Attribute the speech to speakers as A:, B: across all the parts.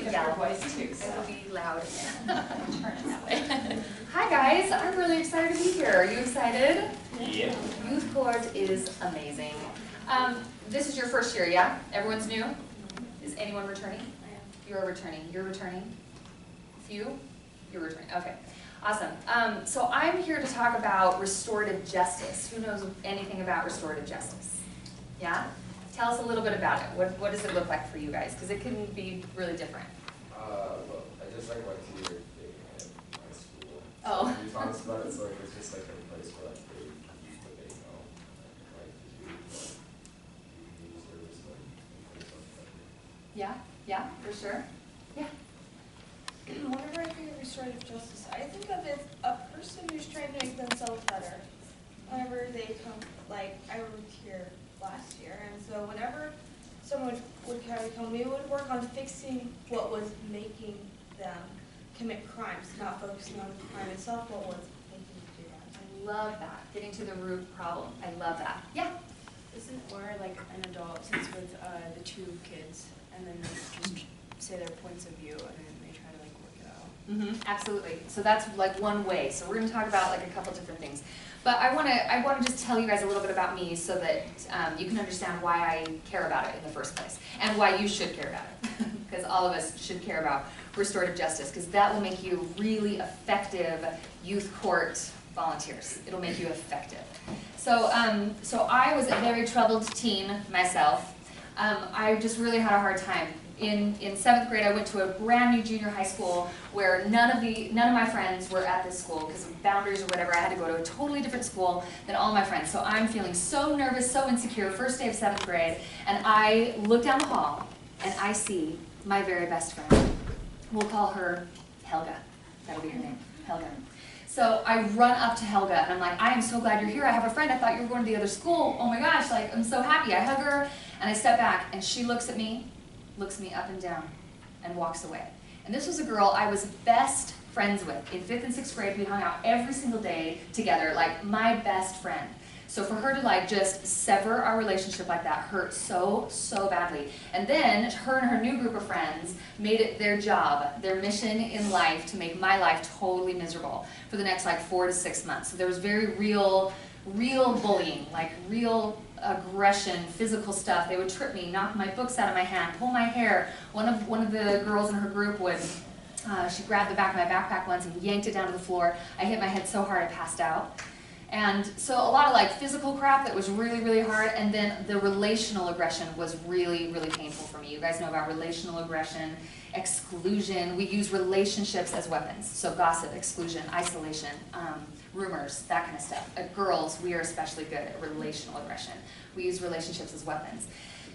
A: pick up your voice too. So.
B: It'll be loud.
A: Turn it that way.
B: Hi guys, I'm really excited to be here. Are you excited?
C: Yeah.
B: Youth Court is amazing. This is your first year, yeah? Everyone's new? Is anyone returning? You're returning. You're returning? Few? You're returning. Okay. Awesome. So I'm here to talk about restorative justice. Who knows anything about restorative justice? Yeah? Tell us a little bit about it. What does it look like for you guys? Because it can be really different.
C: Well, I just like my 2-year thing at my school.
B: Oh.
C: So we talked about it, so like it's just like a place where like they use what they know, like community service and things like that.
B: Yeah? Yeah, for sure. Yeah.
D: Whenever I think of restorative justice, I think of it a person who's trying to make themselves better. Whenever they come, like I moved here last year, and so whenever someone would kind of come, we would work on fixing what was making them commit crimes, not focusing on the crime itself, what was making them do that.
B: I love that. Getting to the root problem. I love that. Yeah.
E: Isn't where like an adult sits with the two kids and then they just say their points of view and then they try to like work it out?
B: Absolutely. So that's like one way. So we're going to talk about like a couple different things. But I want to just tell you guys a little bit about me so that you can understand why I care about it in the first place and why you should care about it. Because all of us should care about restorative justice because that will make you really effective youth court volunteers. It'll make you effective. So, so I was a very troubled teen myself. I just really had a hard time. In 7th grade, I went to a brand new junior high school where none of my friends were at this school because of boundaries or whatever. I had to go to a totally different school than all my friends. So I'm feeling so nervous, so insecure, first day of 7th grade, and I look down the hall and I see my very best friend. We'll call her Helga. That'll be her name, Helga. So I run up to Helga and I'm like, I am so glad you're here. I have a friend. I thought you were going to the other school. Oh my gosh, like I'm so happy. I hug her and I step back and she looks at me, looks me up and down, and walks away. And this was a girl I was best friends with. In 5th and 6th grade, we hung out every single day together, like my best friend. So for her to like just sever our relationship like that hurt so, so badly. And then her and her new group of friends made it their job, their mission in life to make my life totally miserable for the next like 4 to 6 months. So there was very real bullying, like real aggression, physical stuff. They would trip me, knock my books out of my hand, pull my hair. One of the girls in her group would, she grabbed the back of my backpack once and yanked it down to the floor. I hit my head so hard I passed out. And so a lot of like physical crap that was really, really hard, and then the relational aggression was really, really painful for me. You guys know about relational aggression, exclusion. We use relationships as weapons. So gossip, exclusion, isolation, rumors, that kind of stuff. Girls, we are especially good at relational aggression. We use relationships as weapons.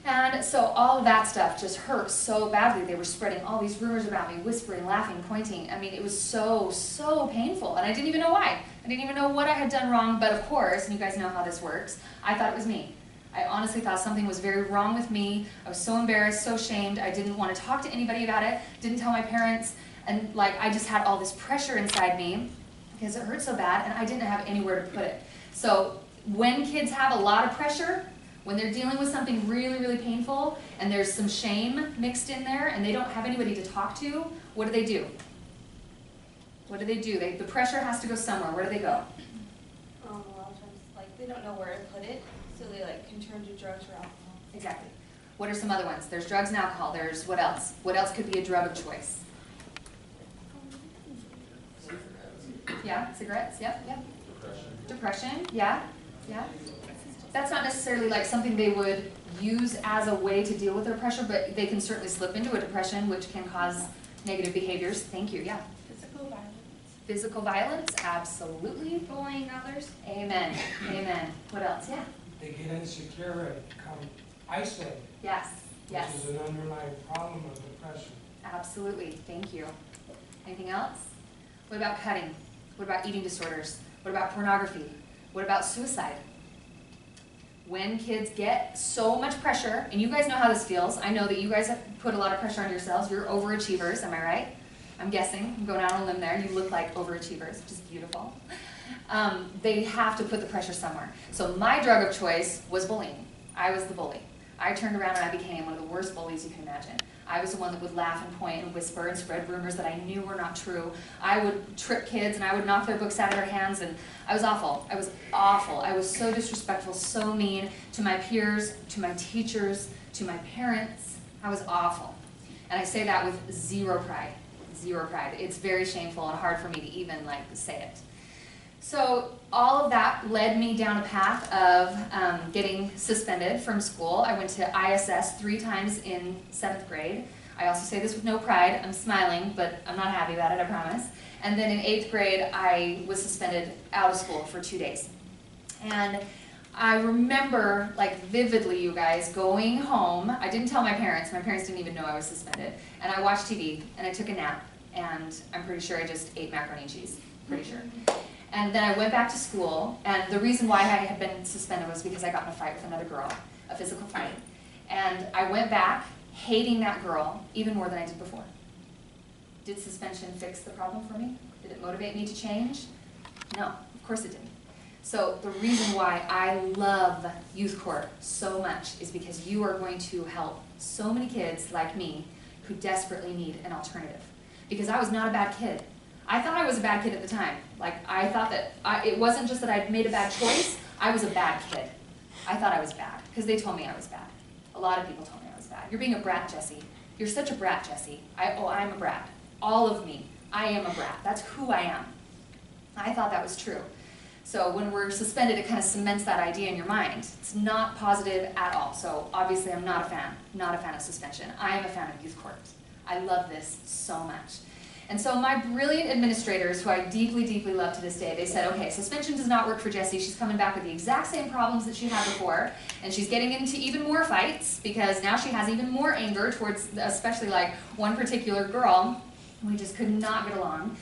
B: And so all of that stuff just hurt so badly. They were spreading all these rumors about me, whispering, laughing, pointing. I mean, it was so, so painful. And I didn't even know why. I didn't even know what I had done wrong. But of course, and you guys know how this works, I thought it was me. I honestly thought something was very wrong with me. I was so embarrassed, so ashamed. I didn't want to talk to anybody about it. Didn't tell my parents. And like, I just had all this pressure inside me because it hurt so bad, and I didn't have anywhere to put it. So when kids have a lot of pressure, when they're dealing with something really, really painful, and there's some shame mixed in there, and they don't have anybody to talk to, what do? What do? The pressure has to go somewhere. Where do they go?
D: A lot of times, like they don't know where to put it, so they like can turn to drugs or alcohol.
B: Exactly. What are some other ones? There's drugs and alcohol. There's what else? What else could be a drug of choice? Yeah, cigarettes. Yep. Depression. Yeah. That's not necessarily like something they would use as a way to deal with their pressure, but they can certainly slip into a depression, which can cause negative behaviors. Thank you. Yeah.
D: Physical violence.
B: Physical violence, absolutely.
D: Bullying others.
B: Amen. What else? Yeah.
F: They get insecure and become isolated.
B: Yes.
F: Which is an underlying problem of depression.
B: Absolutely. Thank you. Anything else? What about cutting? What about eating disorders? What about pornography? What about suicide? When kids get so much pressure, and you guys know how this feels. I know that you guys have put a lot of pressure on yourselves. You're overachievers, am I right? I'm guessing. I'm going out on a limb there. You look like overachievers, which is beautiful. They have to put the pressure somewhere. So my drug of choice was bullying. I was the bully. I turned around and I became one of the worst bullies you can imagine. I was the one that would laugh and point and whisper and spread rumors that I knew were not true. I would trip kids and I would knock their books out of their hands, and I was awful. I was awful. I was so disrespectful, so mean to my peers, to my teachers, to my parents. I was awful. And I say that with zero pride. Zero pride. It's very shameful and hard for me to even say it. So all of that led me down a path of getting suspended from school. I went to ISS 3 times in 7th grade. I also say this with no pride. I'm smiling, but I'm not happy about it, I promise. And then in 8th grade, I was suspended out of school for 2 days. And I remember, vividly, you guys, going home. I didn't tell my parents. My parents didn't even know I was suspended. And I watched TV, and I took a nap, and I'm pretty sure I just ate macaroni and cheese. Pretty sure. And then I went back to school, and the reason why I had been suspended was because I got in a fight with another girl, a physical fight. And I went back hating that girl even more than I did before. Did suspension fix the problem for me? Did it motivate me to change? No, of course it didn't. So the reason why I love Youth Court so much is because you are going to help so many kids like me who desperately need an alternative. Because I was not a bad kid. I thought I was a bad kid at the time. I thought that it wasn't just that I'd made a bad choice, I was a bad kid. I thought I was bad, because they told me I was bad. A lot of people told me I was bad. You're being a brat, Jesse. You're such a brat, Jesse. I'm a brat. All of me. I am a brat. That's who I am. I thought that was true. So when we're suspended, it kind of cements that idea in your mind. It's not positive at all. So obviously I'm not a fan of suspension. I am a fan of Youth Court. I love this so much. And so my brilliant administrators, who I deeply, deeply love to this day, they said, okay, suspension does not work for Jessie. She's coming back with the exact same problems that she had before, and she's getting into even more fights because now she has even more anger towards especially one particular girl. We just could not get along.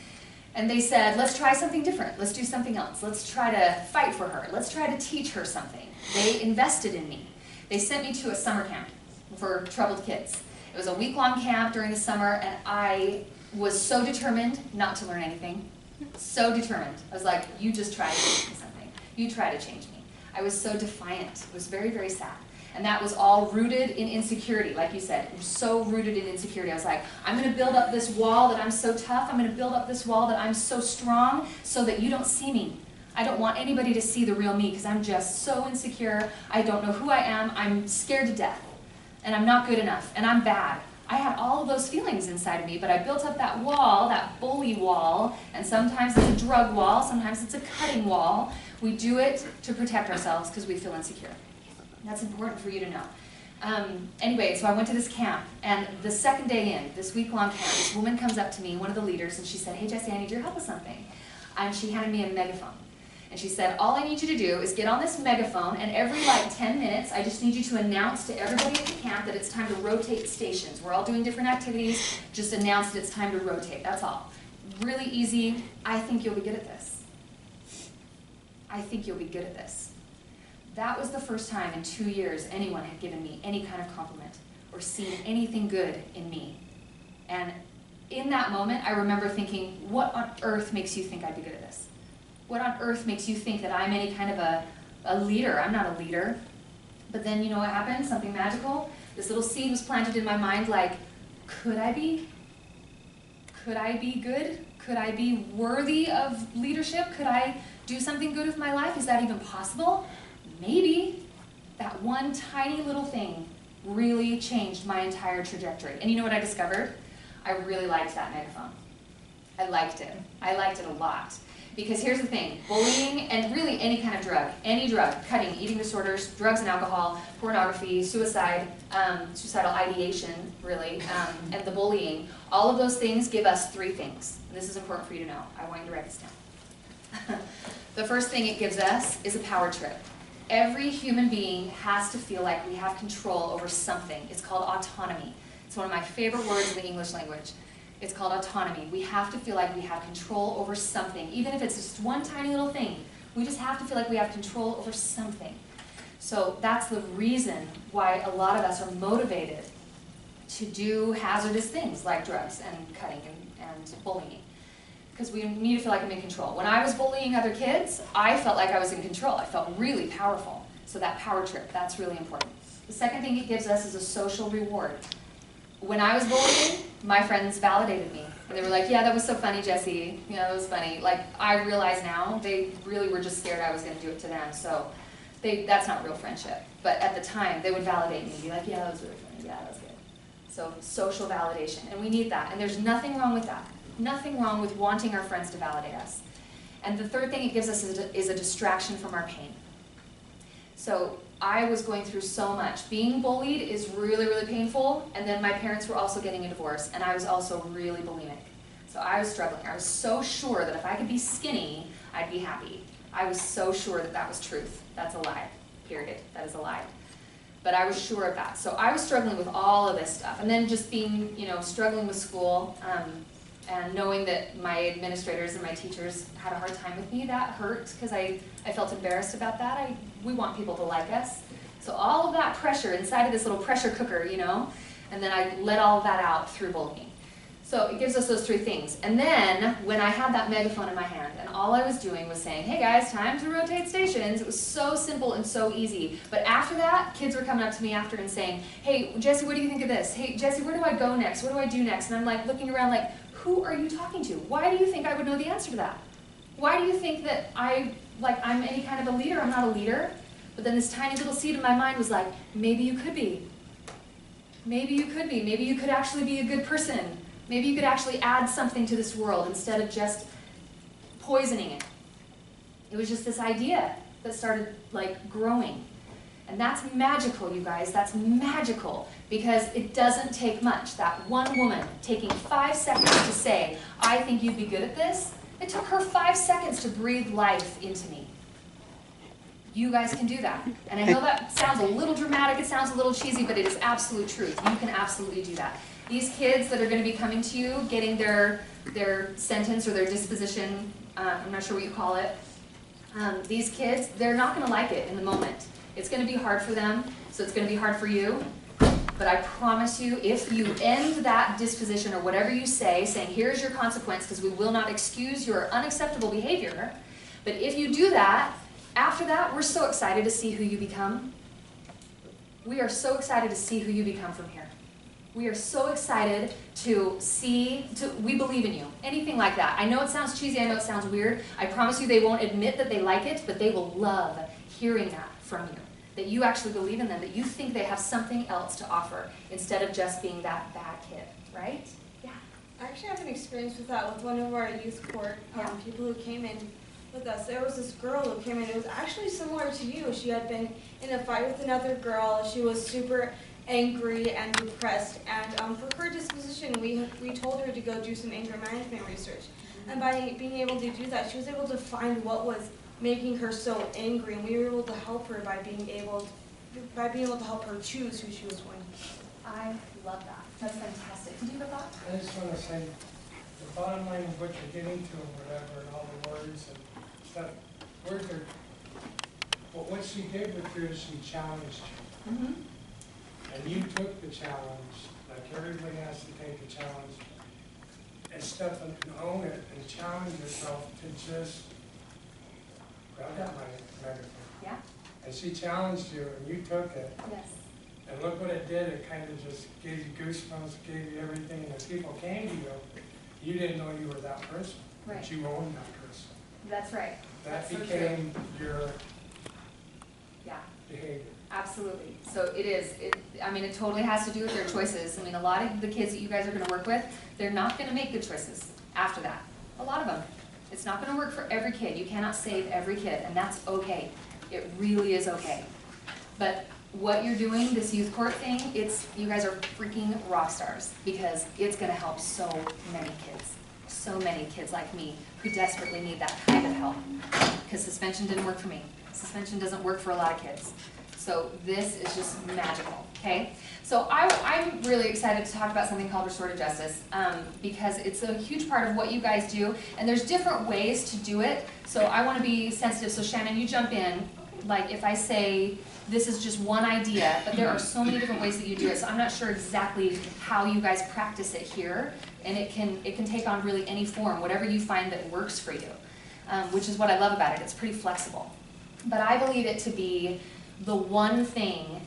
B: And they said, let's try something different. Let's do something else. Let's try to fight for her. Let's try to teach her something. They invested in me. They sent me to a summer camp for troubled kids. It was a week-long camp during the summer, and I was so determined not to learn anything. So determined. I was like, you just try to teach me something. You try to change me. I was so defiant. It was very, very sad. And that was all rooted in insecurity, like you said. It was so rooted in insecurity. I was like, I'm going to build up this wall that I'm so tough. I'm going to build up this wall that I'm so strong so that you don't see me. I don't want anybody to see the real me because I'm just so insecure. I don't know who I am. I'm scared to death. And I'm not good enough. And I'm bad. I had all of those feelings inside of me, but I built up that wall, that bully wall, and sometimes it's a drug wall, sometimes it's a cutting wall. We do it to protect ourselves because we feel insecure. That's important for you to know. Anyway, so I went to this camp, and the second day in, this week-long camp, this woman comes up to me, one of the leaders, and she said, hey, Jessie, I need your help with something. And she handed me a megaphone. And she said, all I need you to do is get on this megaphone, and every 10 minutes, I just need you to announce to everybody at the camp that it's time to rotate stations. We're all doing different activities. Just announce that it's time to rotate. That's all. Really easy. I think you'll be good at this. I think you'll be good at this. That was the first time in 2 years anyone had given me any kind of compliment or seen anything good in me. And in that moment, I remember thinking, what on earth makes you think I'd be good at this? What on earth makes you think that I'm any kind of a leader? I'm not a leader. But then you know what happened? Something magical. This little seed was planted in my mind could I be? Could I be good? Could I be worthy of leadership? Could I do something good with my life? Is that even possible? Maybe. That one tiny little thing really changed my entire trajectory. And you know what I discovered? I really liked that megaphone. I liked it. I liked it a lot. Because here's the thing, bullying and really any kind of drug, any drug, cutting, eating disorders, drugs and alcohol, pornography, suicide, suicidal ideation, really, and the bullying, all of those things give us 3 things. And this is important for you to know. I want you to write this down. The first thing it gives us is a power trip. Every human being has to feel like we have control over something. It's called autonomy. It's one of my favorite words in the English language. It's called autonomy. We have to feel like we have control over something. Even if it's just one tiny little thing, we just have to feel like we have control over something. So that's the reason why a lot of us are motivated to do hazardous things like drugs and cutting and bullying. Because we need to feel like I'm in control. When I was bullying other kids, I felt like I was in control. I felt really powerful. So that power trip, that's really important. The second thing it gives us is a social reward. When I was bullied, my friends validated me. And they were like, yeah, that was so funny, Jessie. Yeah, that was funny. Like, I realize now, they really were just scared I was going to do it to them. So that's not real friendship. But at the time, they would validate me, be like, yeah, that was really funny. Yeah, that was good. So social validation. And we need that. And there's nothing wrong with that. Nothing wrong with wanting our friends to validate us. And the third thing it gives us is a distraction from our pain. So I was going through so much. Being bullied is really, really painful, and then my parents were also getting a divorce, and I was also really bulimic. So I was struggling. I was so sure that if I could be skinny, I'd be happy. I was so sure that that was truth. That's a lie, period. That is a lie. But I was sure of that. So I was struggling with all of this stuff, and then just being, struggling with school, and knowing that my administrators and my teachers had a hard time with me, that hurt because I felt embarrassed about that. We want people to like us. So all of that pressure inside of this little pressure cooker, and then I let all of that out through bullying. So it gives us those three things. And then when I had that megaphone in my hand and all I was doing was saying, hey guys, time to rotate stations, it was so simple and so easy. But after that, kids were coming up to me after and saying, hey, Jessie, what do you think of this? Hey, Jessie, where do I go next? What do I do next? And I'm like looking around like, who are you talking to? Why do you think I would know the answer to that? Why do you think that I'm any kind of a leader? I'm not a leader. But then this tiny little seed in my mind was like, maybe you could be. Maybe you could be. Maybe you could actually be a good person. Maybe you could actually add something to this world instead of just poisoning it. It was just this idea that started growing. And that's magical, you guys. That's magical because it doesn't take much. That one woman taking 5 seconds to say, I think you'd be good at this, it took her 5 seconds to breathe life into me. You guys can do that. And I know that sounds a little dramatic, it sounds a little cheesy, but it is absolute truth. You can absolutely do that. These kids that are going to be coming to you, getting their sentence or their disposition, I'm not sure what you call it, these kids, they're not going to like it in the moment. It's going to be hard for them, so it's going to be hard for you. But I promise you, if you end that disposition or whatever you say, saying here's your consequence because we will not excuse your unacceptable behavior, but if you do that, after that, we're so excited to see who you become. We are so excited to see who you become from here. We are so excited to see, we believe in you. Anything like that. I know it sounds cheesy, I know it sounds weird. I promise you they won't admit that they like it, but they will love hearing that from you. That you actually believe in them, that you think they have something else to offer instead of just being that bad kid, right? Yeah.
D: I actually have an experience with that with one of our youth court people who came in with us. There was this girl who came in, it was actually similar to you. She had been in a fight with another girl. She was super angry and depressed, and for her disposition, we told her to go do some anger management research. And by being able to do that, she was able to find what was making her so angry, and we were able to help her by being able to help her choose who she was going to be.
B: I love that. That's fantastic. Did you have a thought?
F: I just want to say, the bottom line of what you're getting to or whatever, and all the words and stuff, words are, what she did with you is she challenged you.
B: Mm-hmm.
F: And you took the challenge, like everybody has to take a challenge, and step and own it and challenge yourself to just, well, I got my microphone.
B: Yeah.
F: And she challenged you and you took it.
B: Yes.
F: And look what it did, it kind of just gave you goosebumps, gave you everything, and as people came to you, you didn't know you were that person,
B: Right.
F: but you owned that person.
B: That's right.
F: That
B: That's so
F: became your
B: Yeah.
F: behavior.
B: Absolutely. So it is. I mean, it totally has to do with their choices. I mean, a lot of the kids that you guys are going to work with, they're not going to make good choices after that. A lot of them. It's not going to work for every kid. You cannot save every kid, and that's okay. It really is okay. But what you're doing, this youth court thing, you guys are freaking rock stars because it's going to help so many kids. So many kids like me who desperately need that kind of help. Because suspension didn't work for me. Suspension doesn't work for a lot of kids. So this is just magical, okay? So I'm really excited to talk about something called restorative justice because it's a huge part of what you guys do, and there's different ways to do it. So I want to be sensitive. So Shannon, you jump in. Like if I say this is just one idea, but there are so many different ways that you do it. So I'm not sure exactly how you guys practice it here, and it can take on really any form, whatever you find that works for you, which is what I love about it. It's pretty flexible. But I believe it to be the one thing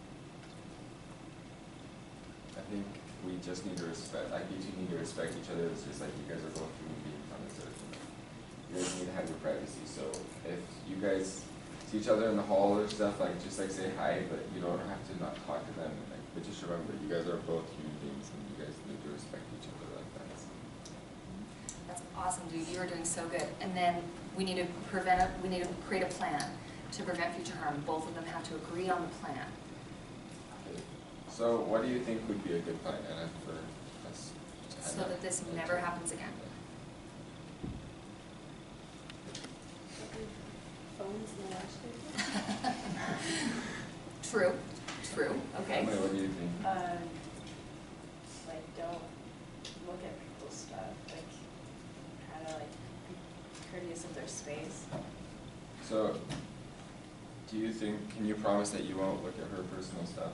C: just need to respect, like you two need to respect each other. It's just like you guys are both human beings on this earth. You guys need to have your privacy. So if you guys see each other in the hall or stuff, like just like say hi, but you don't have to not talk to them. Like, but just remember, you guys are both human beings, and you guys need to respect each other like that. So.
B: That's awesome, dude. You are doing so good. And then we need to create a plan to prevent future harm. Both of them have to agree on the plan.
C: Okay. So what do you think would be a good plan, Anna, for us?
B: So that this never happens again.
G: Phones in the lunch table.
B: True, true, okay.
C: Emily, what do you think?
E: Like, don't look at people's stuff, like, try to, like, be courteous of their space.
C: So, do you think, can you promise that you won't look at her personal stuff,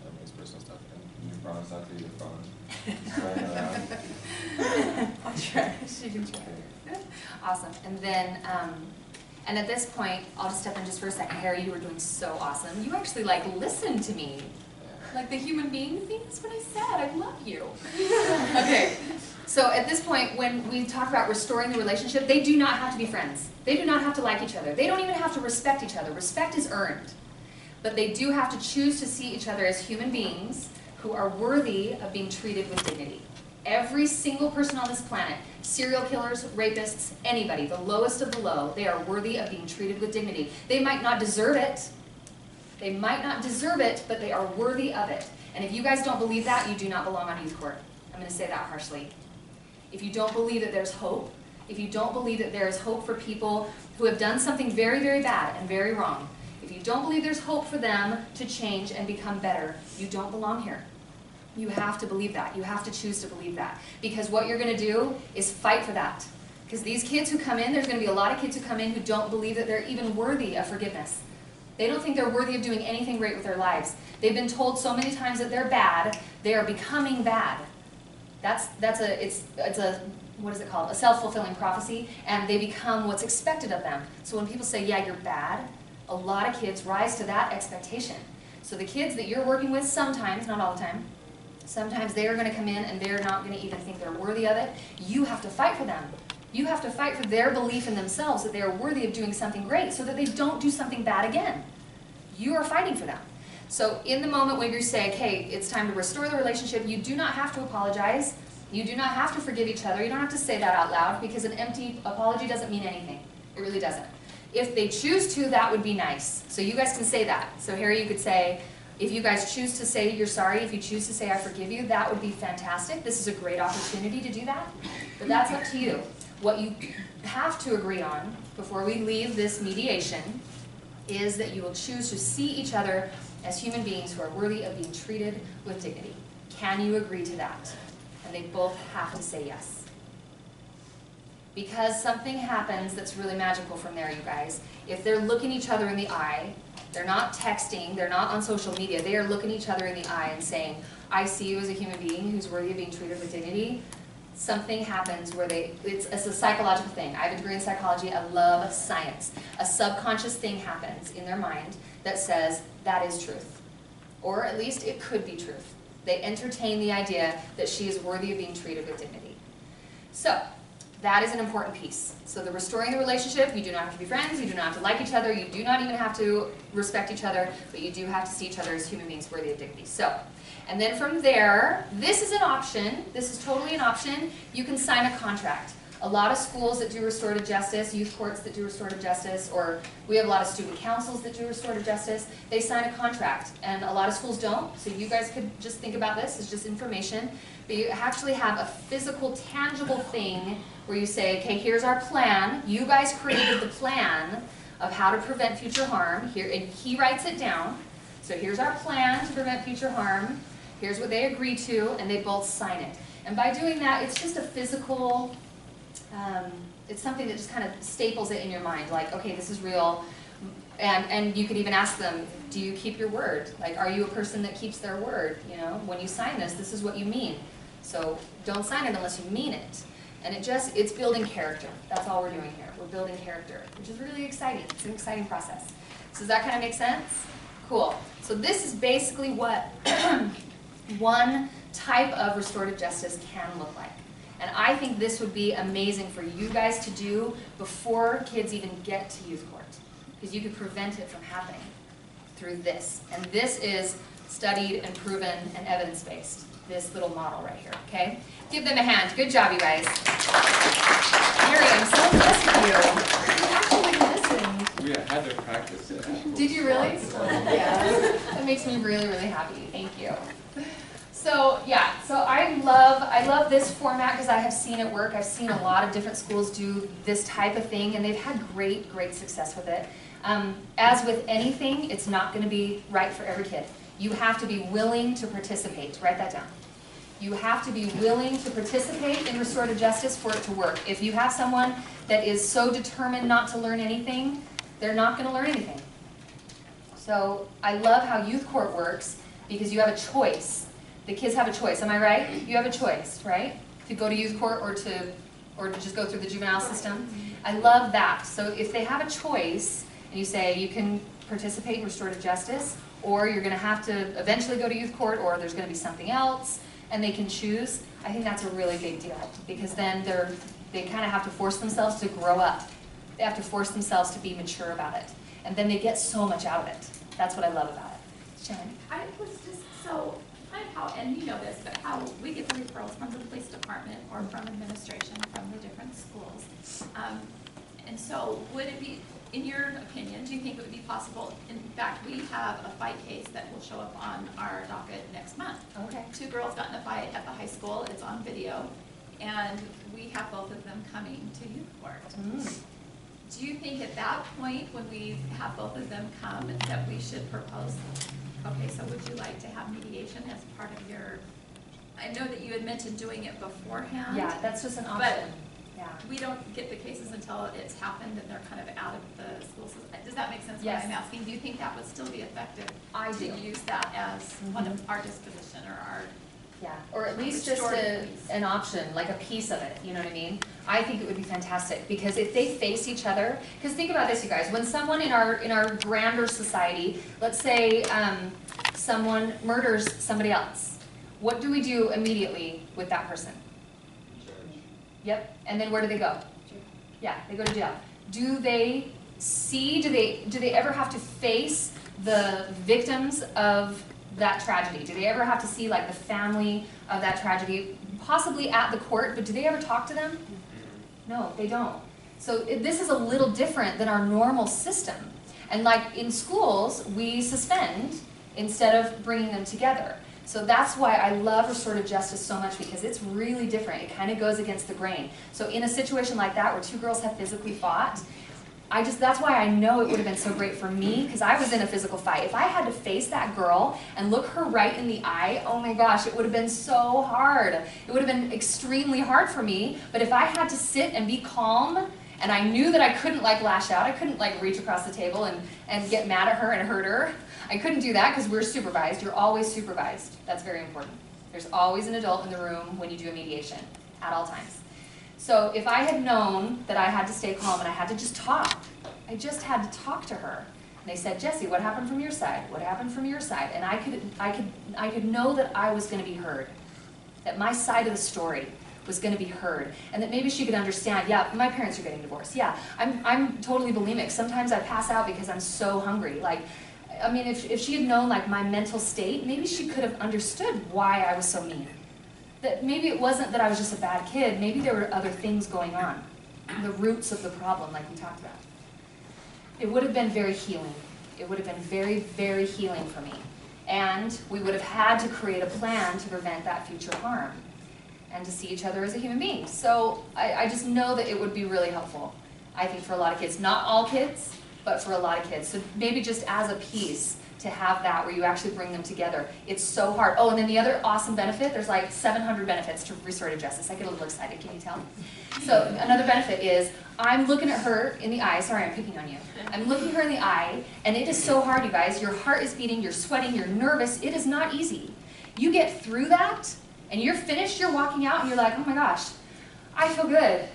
C: Emily's personal stuff, and can you promise not to leave your phone just running around?
B: I'll try. She can try. Awesome. And then, and at this point, I'll just step in just for a second. Harry, you were doing so awesome. You actually like listened to me. Like the human being thing, that's what I said. I love you. Okay. So at this point, when we talk about restoring the relationship, they do not have to be friends. They do not have to like each other. They don't even have to respect each other. Respect is earned. But they do have to choose to see each other as human beings who are worthy of being treated with dignity. Every single person on this planet, serial killers, rapists, anybody, the lowest of the low, they are worthy of being treated with dignity. They might not deserve it. They might not deserve it, but they are worthy of it. And if you guys don't believe that, you do not belong on youth court. I'm going to say that harshly. If you don't believe that there's hope, if you don't believe that there is hope for people who have done something very, very bad and very wrong, if you don't believe there's hope for them to change and become better, you don't belong here. You have to believe that. You have to choose to believe that. Because what you're going to do is fight for that. Because these kids who come in, there's going to be a lot of kids who come in who don't believe that they're even worthy of forgiveness. They don't think they're worthy of doing anything great with their lives. They've been told so many times that they're bad, they are becoming bad. It's a what is it called? A self-fulfilling prophecy, and they become what's expected of them. So when people say, yeah, you're bad, a lot of kids rise to that expectation. So the kids that you're working with sometimes, not all the time, sometimes they are going to come in and they're not going to even think they're worthy of it. You have to fight for them. You have to fight for their belief in themselves that they are worthy of doing something great so that they don't do something bad again. You are fighting for them. So in the moment when you say, okay, it's time to restore the relationship, you do not have to apologize. You do not have to forgive each other. You don't have to say that out loud because an empty apology doesn't mean anything. It really doesn't. If they choose to, that would be nice. So you guys can say that. So Harry, you could say, if you guys choose to say you're sorry, if you choose to say I forgive you, that would be fantastic. This is a great opportunity to do that. But that's up to you. What you have to agree on before we leave this mediation is that you will choose to see each other as human beings who are worthy of being treated with dignity. Can you agree to that? And they both have to say yes. Because something happens that's really magical from there, you guys. If they're looking each other in the eye, they're not texting, they're not on social media, they are looking each other in the eye and saying, I see you as a human being who's worthy of being treated with dignity. Something happens where it's a psychological thing. I have a degree in psychology, I love science. A subconscious thing happens in their mind that says, that is truth. Or at least it could be truth. They entertain the idea that she is worthy of being treated with dignity. So, that is an important piece. So the restoring the relationship, you do not have to be friends, you do not have to like each other, you do not even have to respect each other, but you do have to see each other as human beings worthy of dignity. So, and then from there, this is an option, this is totally an option, you can sign a contract. A lot of schools that do restorative justice, youth courts that do restorative justice, or we have a lot of student councils that do restorative justice, they sign a contract, and a lot of schools don't, so you guys could just think about this as just information, but you actually have a physical, tangible thing where you say, okay, here's our plan, you guys created the plan of how to prevent future harm, here, and he writes it down, so here's our plan to prevent future harm, here's what they agree to, and they both sign it. And by doing that, it's just a physical, it's something that just kind of staples it in your mind, like, okay, this is real, and you could even ask them, do you keep your word? Like, are you a person that keeps their word? You know, when you sign this is what you mean. So don't sign it unless you mean it. And it's building character. That's all we're doing here. We're building character, which is really exciting. It's an exciting process. So does that kind of make sense? Cool. So this is basically what one type of restorative justice can look like. And I think this would be amazing for you guys to do before kids even get to youth court, because you could prevent it from happening through this. And this is studied and proven and evidence-based, this little model right here, okay? Give them a hand. Good job, you guys. Mary, I'm so impressed with you. You actually listened.
C: We had to practice it.
B: Did you really? Yeah. That makes me really, really happy. Thank you. So yeah, so I love this format because I have seen it work. I've seen a lot of different schools do this type of thing, and they've had great, great success with it. As with anything, it's not going to be right for every kid. You have to be willing to participate. Write that down. You have to be willing to participate in restorative justice for it to work. If you have someone that is so determined not to learn anything, they're not going to learn anything. So I love how youth court works because you have a choice. The kids have a choice. Am I right? You have a choice, right? To go to youth court or to just go through the juvenile system. I love that. So if they have a choice and you say you can participate in restorative justice, or you're going to have to eventually go to youth court, or there's going to be something else, and they can choose, I think that's a really big deal, because then they kind of have to force themselves to grow up. They have to force themselves to be mature about it. And then they get so much out of it. That's what I love about it. Shannon?
A: I was just, so, kind of how, and you know this, but how we get the referrals from the police department or from administration from the different schools. And so would it be, in your opinion, do you think it would be possible, in fact, we have a fight case that will show up on our docket next month.
B: Okay.
A: 2 girls got in a fight at the high school, it's on video, and we have both of them coming to youth court.
B: Mm.
A: Do you think at that point, when we have both of them come, that we should propose, okay, so would you like to have mediation as part of your, I know that you had mentioned doing it beforehand.
B: Yeah, that's just an option.
A: But
B: yeah.
A: we don't get the cases until it's happened and they're kind of out of the school system. Does that make sense
B: Yes.
A: what I'm asking? Do you think that would still be effective?
B: I
A: to
B: do.
A: use that as one of our disposition or our,
B: Yeah, or at least just an option, like a piece of it, you know what I mean? I think it would be fantastic, because if they face each other, because think about this, you guys, when someone in our grander society, let's say someone murders somebody else, what do we do immediately with that person? Yep, and then where do they go? Yeah, they go to jail. Do they see, do they ever have to face the victims of that tragedy? Do they ever have to see like the family of that tragedy, possibly at the court, but do they ever talk to them? No, they don't. So this is a little different than our normal system. And like in schools, we suspend instead of bringing them together. So that's why I love restorative justice so much, because it's really different. It kind of goes against the grain. So in a situation like that where 2 girls have physically fought, that's why I know it would have been so great for me, because I was in a physical fight. If I had to face that girl and look her right in the eye, oh my gosh, it would have been so hard. It would have been extremely hard for me. But if I had to sit and be calm, and I knew that I couldn't like lash out, I couldn't like reach across the table and get mad at her and hurt her. I couldn't do that because we're supervised. You're always supervised. That's very important. There's always an adult in the room when you do a mediation, at all times. So if I had known that I had to stay calm and I had to just talk, I just had to talk to her. And they said, Jessie, what happened from your side? What happened from your side? And I could know that I was going to be heard, that my side of the story was going to be heard, and that maybe she could understand, yeah, my parents are getting divorced. Yeah, I'm totally bulimic. Sometimes I pass out because I'm so hungry. Like, I mean, if she had known like my mental state, maybe she could have understood why I was so mean. That maybe it wasn't that I was just a bad kid, maybe there were other things going on, the roots of the problem like we talked about. It would have been very healing. It would have been very, very healing for me. And we would have had to create a plan to prevent that future harm and to see each other as a human being. So I just know that it would be really helpful, I think, for a lot of kids. Not all kids, but for a lot of kids. So maybe just as a piece to have that where you actually bring them together. It's so hard. Oh, and then the other awesome benefit, there's like 700 benefits to restorative justice. I get a little excited, can you tell? So another benefit is I'm looking at her in the eye. Sorry, I'm picking on you. I'm looking her in the eye, and it is so hard, you guys. Your heart is beating, you're sweating, you're nervous. It is not easy. You get through that, and you're finished, you're walking out, and you're like, oh my gosh, I feel good.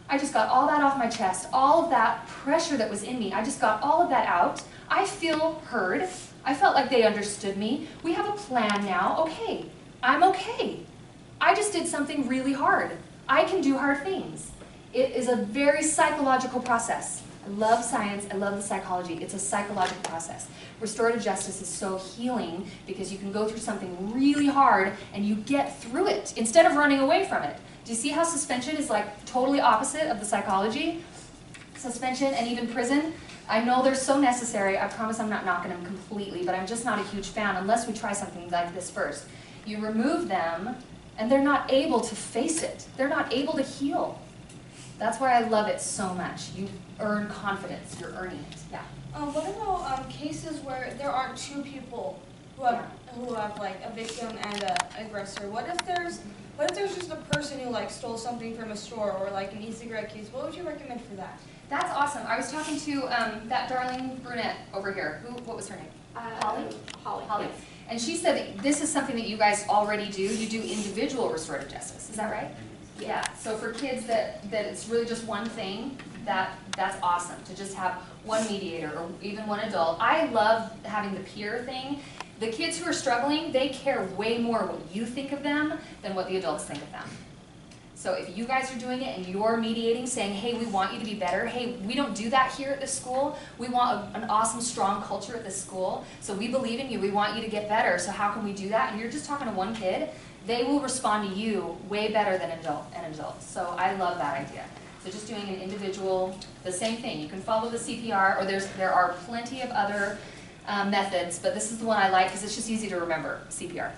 B: I just got all that off my chest, all of that pressure that was in me. I just got all of that out. I feel heard. I felt like they understood me. We have a plan now. Okay, I'm okay. I just did something really hard. I can do hard things. It is a very psychological process. I love science, I love the psychology. It's a psychological process. Restorative justice is so healing because you can go through something really hard and you get through it instead of running away from it. Do you see how suspension is like totally opposite of the psychology? Suspension and even prison. I know they're so necessary. I promise I'm not knocking them completely, but I'm just not a huge fan unless we try something like this first. You remove them and they're not able to face it. They're not able to heal. That's why I love it so much. You earn confidence. You're earning it. Yeah.
D: What about cases where there aren't two people who have like a victim and an aggressor? What if there's just a person who like stole something from a store or like an e-cigarette case? What would you recommend for that?
B: That's awesome. I was talking to that darling brunette over here. What was her name? Holly? Holly.
A: Yes.
B: And she said that this is something that you guys already do. You do individual restorative justice. Is that right? Yeah. So for kids that it's really just one thing, that's awesome to just have one mediator or even one adult. I love having the peer thing. The kids who are struggling, they care way more what you think of them than what the adults think of them. So if you guys are doing it and you're mediating, saying, hey, we want you to be better. Hey, we don't do that here at this school. We want an awesome, strong culture at this school. So we believe in you. We want you to get better. So how can we do that? And you're just talking to one kid. They will respond to you way better than an adult. So I love that idea. So just doing an individual, the same thing. You can follow the CPR, or there are plenty of other methods, but this is the one I like because it's just easy to remember, CPR.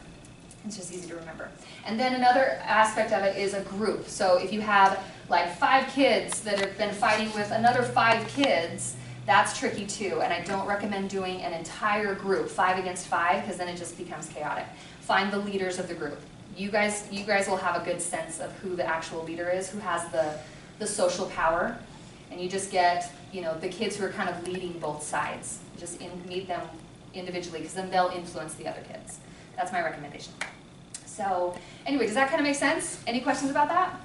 B: It's just easy to remember. And then another aspect of it is a group. So if you have like 5 kids that have been fighting with another 5 kids, that's tricky too. And I don't recommend doing an entire group, 5 against 5, because then it just becomes chaotic. Find the leaders of the group. You guys will have a good sense of who the actual leader is, who has the social power. And you just get, the kids who are kind of leading both sides. Just meet them individually, because then they'll influence the other kids. That's my recommendation. So anyway, does that kind of make sense? Any questions about that?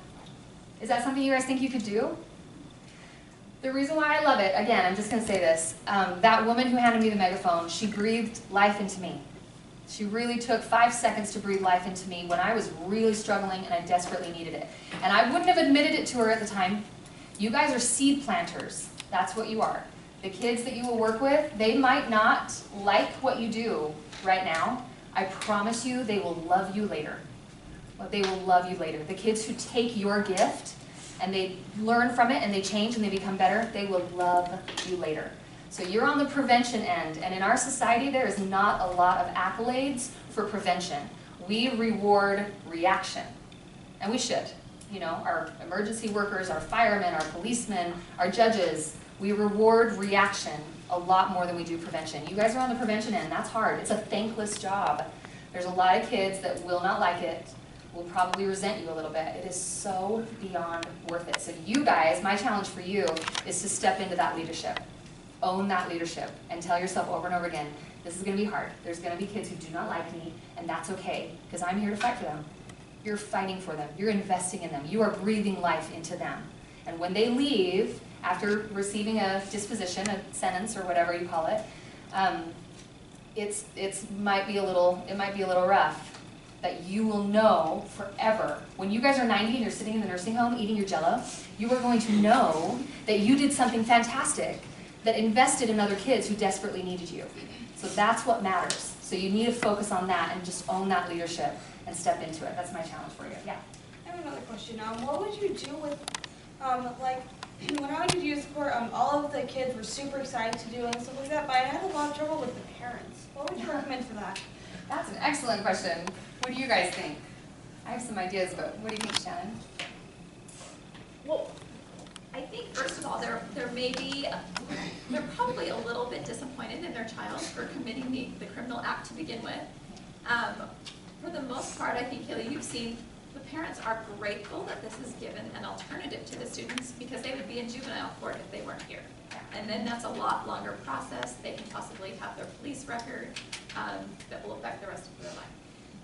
B: Is that something you guys think you could do? The reason why I love it, again, I'm just going to say this. That woman who handed me the megaphone, she breathed life into me. She really took 5 seconds to breathe life into me when I was really struggling and I desperately needed it. And I wouldn't have admitted it to her at the time. You guys are seed planters. That's what you are. The kids that you will work with, they might not like what you do right now. I promise you they will love you later. They will love you later. The kids who take your gift and they learn from it and they change and they become better, they will love you later. So you're on the prevention end, and in our society there is not a lot of accolades for prevention. We reward reaction, and we should. Our emergency workers, our firemen, our policemen, our judges, we reward reaction a lot more than we do prevention. You guys are on the prevention end. That's hard. It's a thankless job. There's a lot of kids that will not like it, will probably resent you a little bit. It is so beyond worth it. So you guys, my challenge for you is to step into that leadership. Own that leadership and tell yourself over and over again, this is going to be hard. There's going to be kids who do not like me, and that's okay, because I'm here to fight for them. You're fighting for them. You're investing in them. You are breathing life into them. And when they leave, after receiving a disposition, a sentence, or whatever you call it, it might be a little rough. But you will know forever. When you guys are 90 and you're sitting in the nursing home eating your Jell-O, you are going to know that you did something fantastic that invested in other kids who desperately needed you. So that's what matters. So you need to focus on that and just own that leadership and step into it. That's my challenge for you. Yeah.
D: I have another question. What would you do with, like, when I did youth court, all of the kids were super excited to do and stuff like that, but I had a lot of trouble with the parents. What would you recommend for that?
B: That's an excellent question. What do you guys think? I have some ideas, but what do you think, Shannon?
A: Well, I think first of all, they're probably a little bit disappointed in their child for committing the criminal act to begin with. For the most part, I think, Kaylee, you've seen the parents are grateful that this has given an alternative to the students, because they would be in juvenile court if they weren't here. And then that's a lot longer process. They can possibly have their police record that will affect the rest of their life.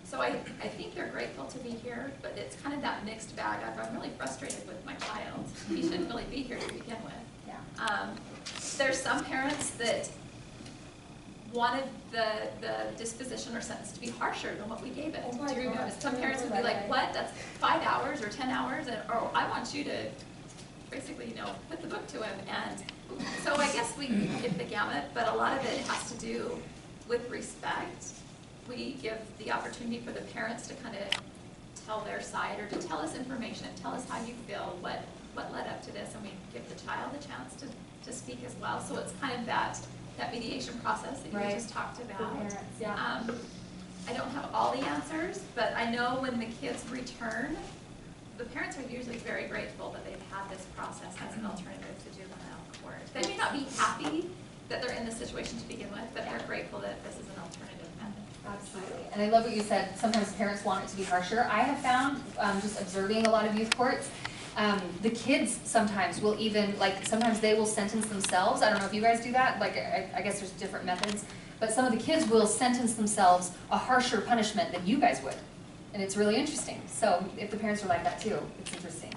A: So I think they're grateful to be here, but it's kind of that mixed bag. I'm really frustrated with my child. He shouldn't really be here to begin with.
B: Yeah.
A: There's some parents that wanted the disposition or sentence to be harsher than what we gave it.
D: Oh my
A: Do you remember?
D: God.
A: Some parents would be like, what, that's 5 hours or 10 hours, or I want you to basically, put the book to him. And so I guess we give the gamut, but a lot of it has to do with respect. We give the opportunity for the parents to kind of tell their side or to tell us information, tell us how you feel, what led up to this, and we give the child a chance to speak as well. So it's kind of that mediation process that you just talked about.
G: parents, yeah.
A: I don't have all the answers, but I know when the kids return, the parents are usually very grateful that they've had this process as an alternative to juvenile court. They may not be happy that they're in this situation to begin with, but they're grateful that this is an alternative method.
B: Absolutely. And I love what you said. Sometimes parents want it to be harsher. I have found, just observing a lot of youth courts, the kids sometimes will even, sometimes they will sentence themselves. I don't know if you guys do that. I guess there's different methods. But some of the kids will sentence themselves a harsher punishment than you guys would. And it's really interesting. So if the parents are like that too, it's interesting.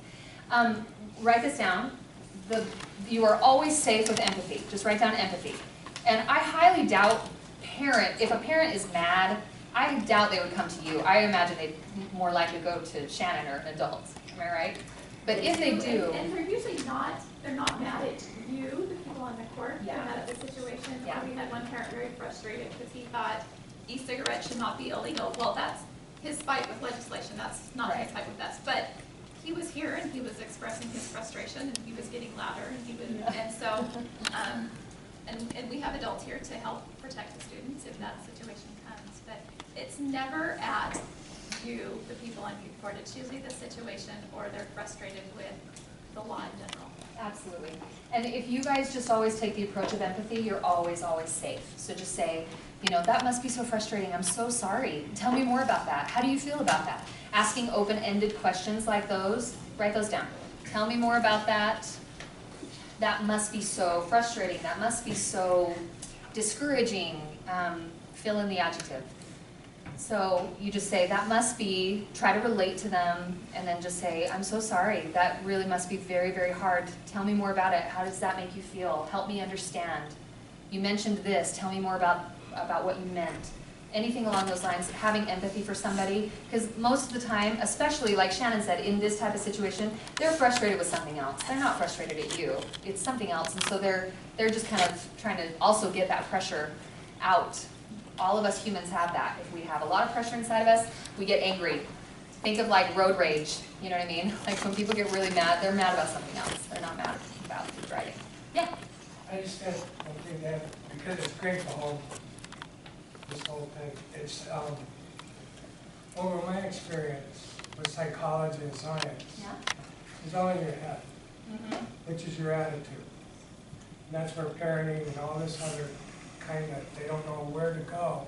B: Write this down. You are always safe with empathy. Just write down empathy. And I highly doubt if a parent is mad, I doubt they would come to you. I imagine they'd more likely go to Shannon or an adult. Am I right? But if they do,
A: And they're usually they're not mad at you, the people on the court, they're
B: Yeah.
A: mad at the situation.
B: Yeah.
A: Or we had one parent very frustrated because he thought e-cigarettes should not be illegal. Well, that's his fight with legislation, that's not his
B: Right.
A: fight with us. But he was here and he was expressing his frustration and he was getting louder and so, and we have adults here to help protect the students if that situation comes. But it's never at you, the people on youth court, it's usually the situation or they're frustrated with the law in general.
B: absolutely. And if you guys just always take the approach of empathy, you're always, always safe. So just say, that must be so frustrating. I'm so sorry. Tell me more about that. How do you feel about that? Asking open-ended questions like those, write those down. Tell me more about that. That must be so frustrating. That must be so discouraging. Fill in the adjective. So you just say, that must be, try to relate to them, and then just say, I'm so sorry. That really must be very, very hard. Tell me more about it. How does that make you feel? Help me understand. You mentioned this. Tell me more about what you meant. Anything along those lines, having empathy for somebody, because most of the time, especially like Shannon said, in this type of situation, they're frustrated with something else. They're not frustrated at you. It's something else, and so they're just kind of trying to also get that pressure out. All of us humans have that. If we have a lot of pressure inside of us, we get angry. Think of like road rage, you know what I mean? Like when people get really mad, they're mad about something else. They're not mad about driving. Yeah?
F: I just had one thing to add, because it's great the whole, this whole thing. It's, over my experience with psychology and science,
B: Yeah?
F: it's all in your head,
B: Mm-hmm.
F: which is your attitude. And that's where parenting and all this other kind of, they don't know where to go.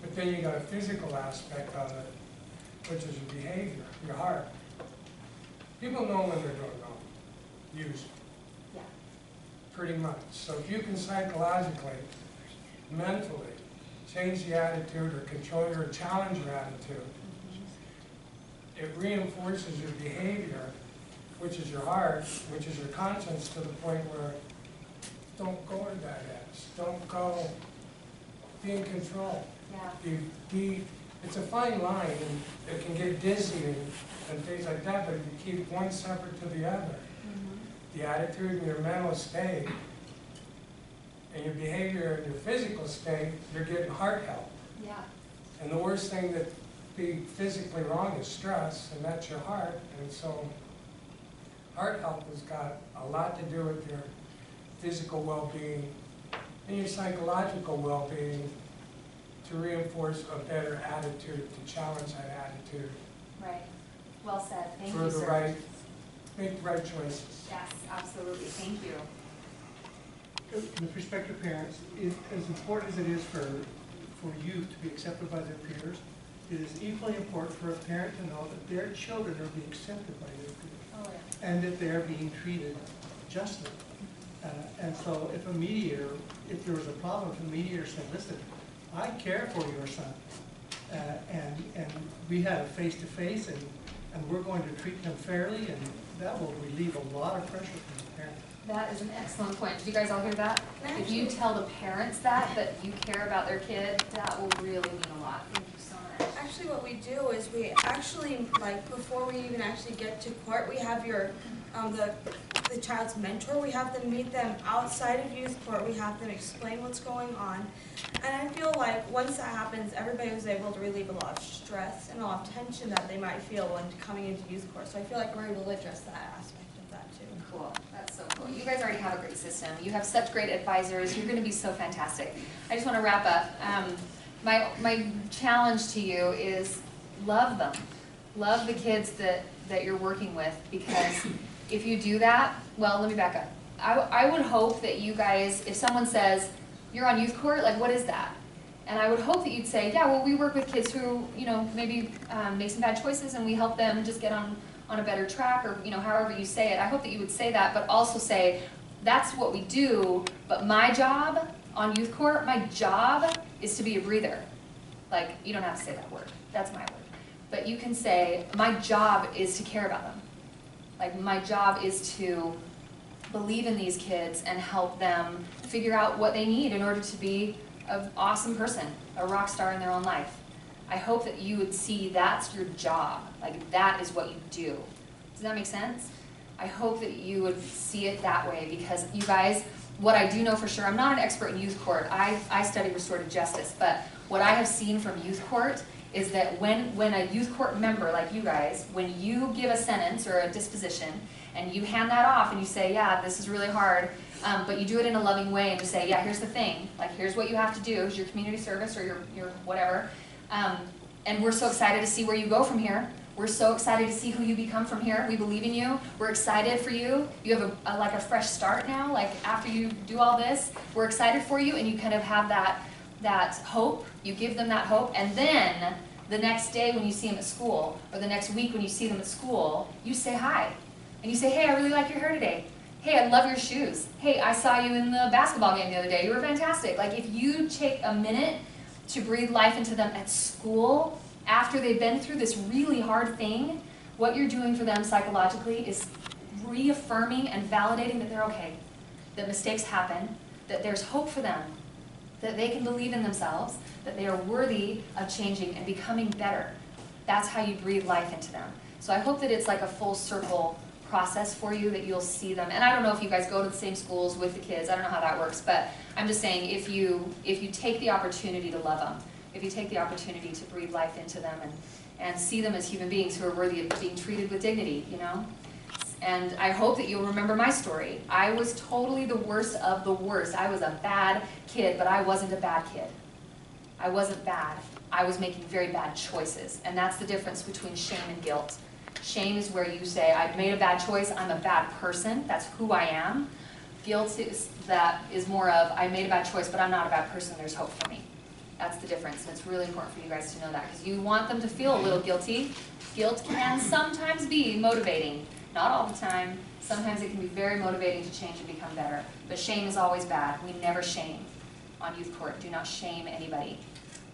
F: But then you got a physical aspect of it, which is your behavior, your heart. People know when they're doing wrong, usually.
B: Yeah.
F: Pretty much. So if you can psychologically, mentally, change the attitude or control or challenge your attitude, it reinforces your behavior, which is your heart, which is your conscience, to the point where don't go to that edge. Don't go, be in control.
B: Yeah.
F: It's a fine line, and it can get dizzy and things like that, but if you keep one separate to the other, the attitude and your mental state and your behavior and your physical state, you're getting heart health.
B: Yeah.
F: And the worst thing that be physically wrong is stress, and that's your heart. And so heart health has got a lot to do with your physical well-being and your psychological well-being, to reinforce a better attitude, to challenge that attitude.
B: Right. Well said. Thank
F: For
B: you,
F: the
B: sir.
F: right, make the right choices.
B: Yes, absolutely. Thank you.
H: With respect to parents, as important as it is for youth to be accepted by their peers, it is equally important for a parent to know that their children are being accepted by their peers,
B: Oh, yeah.
H: and that they're being treated justly. And so if there was a problem, if a mediator said, listen, I care for your son, and we had a face-to-face, and we're going to treat them fairly, and that will relieve a lot of pressure from the parents.
B: That is an excellent point. Did you guys all hear that? If you tell the parents that you care about their kid, that will really mean a lot. Thank you so much.
D: Actually, what we do is we actually, like, before we even actually get to court, we have the child's mentor. We have them meet them outside of youth court. We have them explain what's going on. And I feel like once that happens, everybody was able to relieve a lot of stress and a lot of tension that they might feel when coming into youth court. So I feel like we're able to address that aspect of that too.
B: Cool. That's so cool. You guys already have a great system. You have such great advisors. You're going to be so fantastic. I just want to wrap up. My challenge to you is love them. Love the kids that you're working with, because if you do that, well, let me back up. I would hope that you guys, if someone says, you're on youth court, like, what is that? And I would hope that you'd say, yeah, well, we work with kids who, maybe make some bad choices, and we help them just get on a better track, or, however you say it. I hope that you would say that, but also say, that's what we do, but my job on youth court, my job is to be a breather. Like, you don't have to say that word. That's my word. But you can say, my job is to care about them. Like, my job is to believe in these kids and help them figure out what they need in order to be an awesome person, a rock star in their own life. I hope that you would see that's your job. Like, that is what you do. Does that make sense? I hope that you would see it that way, because you guys, what I do know for sure, I'm not an expert in youth court. I study restorative justice, but what I have seen from youth court is that when a youth court member like you guys, when you give a sentence or a disposition and you hand that off and you say, yeah, this is really hard, but you do it in a loving way and just say, yeah, here's the thing, like, here's what you have to do, is your community service or your whatever, and we're so excited to see where you go from here. We're so excited to see who you become from here. We believe in you. We're excited for you. You have like a fresh start now, like, after you do all this. We're excited for you, and you kind of have that hope. You give them that hope, and then the next day when you see them at school, or the next week when you see them at school, you say hi. And you say, hey, I really like your hair today. Hey, I love your shoes. Hey, I saw you in the basketball game the other day. You were fantastic. Like, if you take a minute to breathe life into them at school, after they've been through this really hard thing, what you're doing for them psychologically is reaffirming and validating that they're okay, that mistakes happen, that there's hope for them, that they can believe in themselves, that they are worthy of changing and becoming better. That's how you breathe life into them. So I hope that it's like a full circle process for you, that you'll see them. And I don't know if you guys go to the same schools with the kids. I don't know how that works, but I'm just saying, if you take the opportunity to love them, if you take the opportunity to breathe life into them and see them as human beings who are worthy of being treated with dignity, And I hope that you'll remember my story. I was totally the worst of the worst. I was a bad kid, but I wasn't a bad kid. I wasn't bad. I was making very bad choices. And that's the difference between shame and guilt. Shame is where you say, I've made a bad choice, I'm a bad person, that's who I am. Guilt is more of, I made a bad choice, but I'm not a bad person, there's hope for me. That's the difference, and it's really important for you guys to know that, because you want them to feel a little guilty. Guilt can sometimes be motivating. Not all the time. Sometimes it can be very motivating to change and become better. But shame is always bad. We never shame on youth court. Do not shame anybody.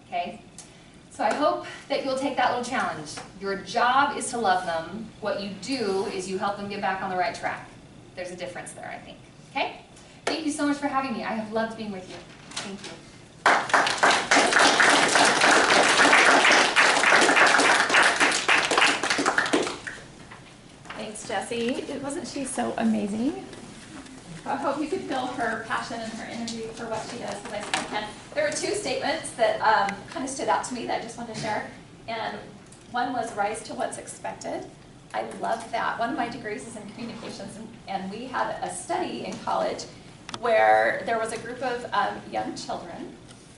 B: Okay? So I hope that you'll take that little challenge. Your job is to love them. What you do is you help them get back on the right track. There's a difference there, I think. Okay? Thank you so much for having me. I have loved being with you. Thank you.
A: Thanks, Jessie. Wasn't she so amazing? I hope you could feel her passion and her energy for what she does, because I can. There were two statements that kind of stood out to me that I just wanted to share. And one was rise to what's expected. I love that. One of my degrees is in communications, and we had a study in college where there was a group of young children,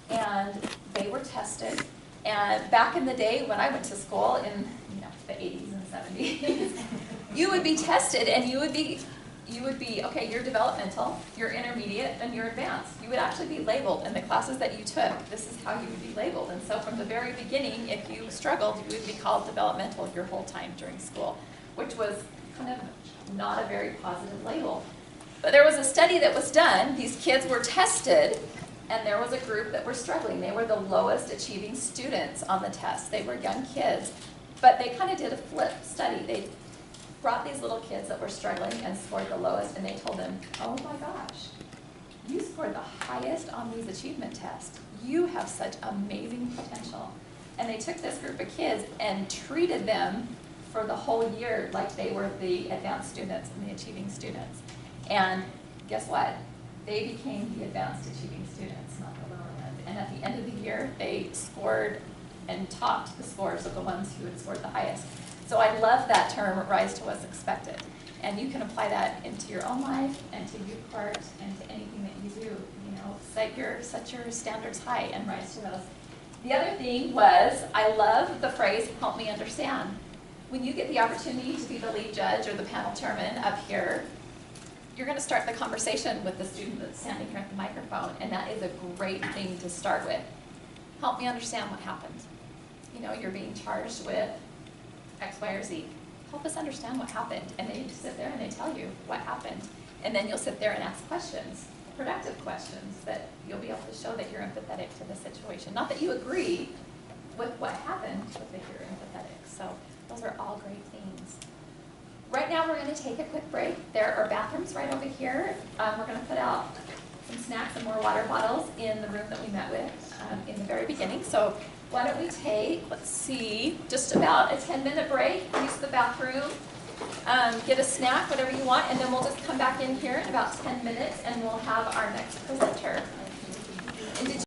A: and they were tested. And back in the day when I went to school in the 80s and 70s, you would be tested, and you would be, okay, you're developmental, you're intermediate, and you're advanced. You would actually be labeled in the classes that you took. This is how you would be labeled. And so from the very beginning, if you struggled, you would be called developmental your whole time during school, which was kind of not a very positive label. But there was a study that was done. These kids were tested, and there was a group that were struggling. They were the lowest achieving students on the test. They were young kids. But they kind of did a flip study. They brought these little kids that were struggling and scored the lowest, and they told them, oh my gosh, you scored the highest on these achievement tests. You have such amazing potential. And they took this group of kids and treated them for the whole year like they were the advanced students and the achieving students. And guess what? They became the advanced achieving students, not the lower ones. And at the end of the year, they scored and topped the scores of the ones who had scored the highest. So I love that term, rise to what's expected. And you can apply that into your own life and to youth court and to anything that you do. You know, set your standards high and rise to those. The other thing was, I love the phrase, help me understand. When you get the opportunity to be the lead judge or the panel chairman up here, you're going to start the conversation with the student that's standing here at the microphone, and that is a great thing to start with. Help me understand what happened. You know, you're being charged with X, Y, or Z. Help us understand what happened. And they sit there and they tell you what happened. And then you'll sit there and ask questions, productive questions, that you'll be able to show that you're empathetic to the situation. Not that you agree with what happened, but that you're empathetic. So those are all great things. Right now we're going to take a quick break. There are bathrooms right over here. We're going to put out some snacks and more water bottles in the room that we met with in the very beginning. So why don't we take, let's see, just about a 10-minute break, use the bathroom, get a snack, whatever you want, and then we'll just come back in here in about 10 minutes and we'll have our next presenter. And did you